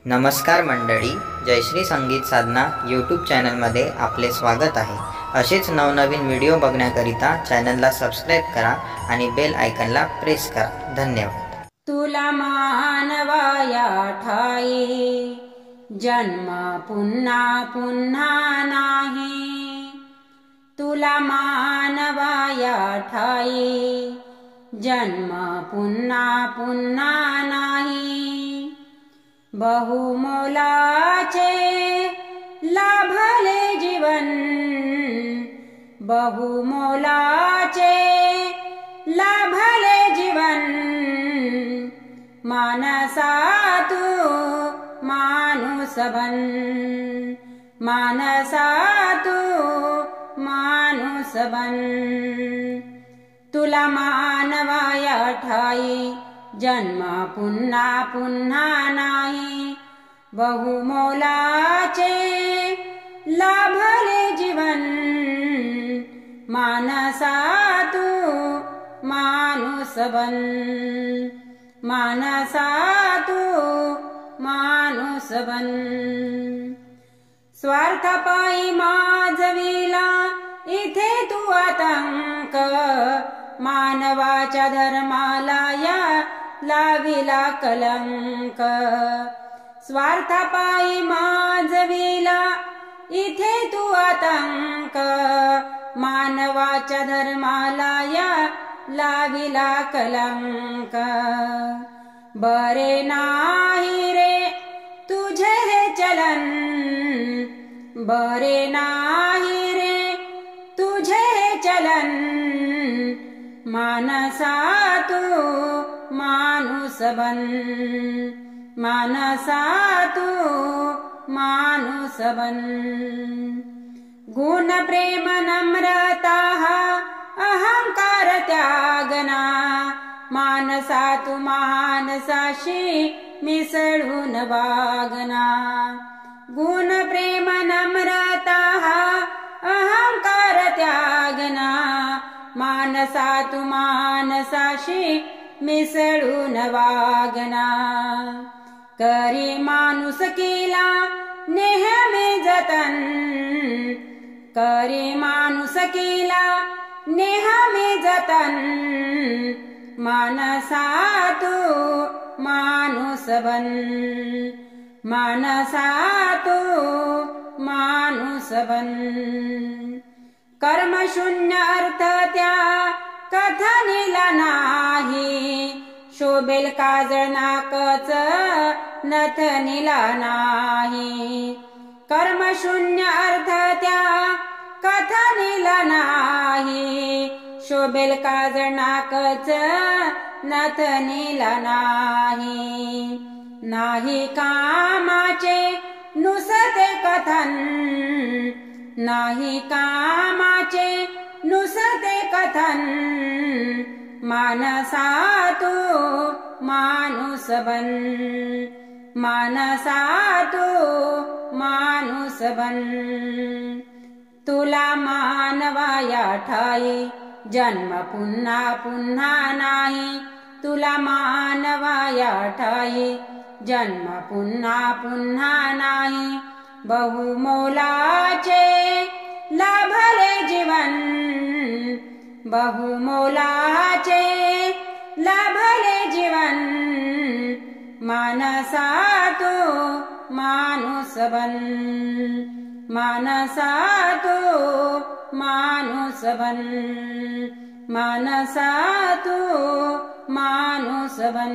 नमस्कार मंडळी, जयश्री संगीत साधना यूट्यूब चॅनलमध्ये आपले स्वागत आहे। असेच नवनवीन व्हिडिओ बघण्याकरिता चॅनलला सबस्क्राइब करा आणि बेल आयकॉनला प्रेस करा। धन्यवाद। तुला मानवाया ठाई जन्म पुन्हा पुन्हा नाही। तुला मानवाया ठाई जन्म पुन्हा पुन्हा नाही। बहुमोलाचे लाभले जीवन, बहुमोलाचे लाभले जीवन। मानसा तू माणूस बन, मानसा तू माणूस बन। तुला मानवाया ठाई जन्म पुन्हा पुन्हा नाही। बहुमोलाचे लाभले जीवन, मानसा तू माणूस बन, मानसा तू माणूस बन। स्वार्थापायी माजविला इथे तू आतंक, मानवाच्या धर्माला या लाविला कलंक। स्वार्थापायी माजविला इथे तू आतंक, मानवाच्या धर्माला या लाविला कलंक। बरे नाही रे तुझे हे चलन, बरे नाही रे तुझे हे चलन। मानसा तू माणूस बन, मानसा तू माणूस बन। गुण प्रेम नम्रता अहंकार त्यागना, मानसा तू मानसाशी मिसळून वागना। गुण प्रेम नम्रता अहंकार त्यागना, मानसा तू मानसाशी मिसळून वागना। करी माणुसकीला नेहमी जतन, करी माणुसकीला नेहमी जतन। मानसा तू माणूस बन, मानसा तू माणूस बन। कर्मशून्य अर्थ त्या कथनीला नाही, शोभेल काजळ नाकच नथनीला नाही। कर्मशून्य अर्थ त्या कथनीला नाही, शोभेल काजळ नाकच नथनीला नाही। नाही कामाचे नुसते कथन, नाही कामाचे नुसते कथन। मानसा तू माणूस बन, मानसा तू माणूस बन। तुला मानवाया ठाई जन्म पुन्हा पुन्हा नाही। तुला मानवाया ठाई जन्म पुन्हा पुन्हा नाही। बहुमोलाचे लाभले जीवन, बहुमोलाचे लाभले जीवन। मानसा तू माणूस बन, मानसा तू माणूस बन, मानसा तू माणूस बन।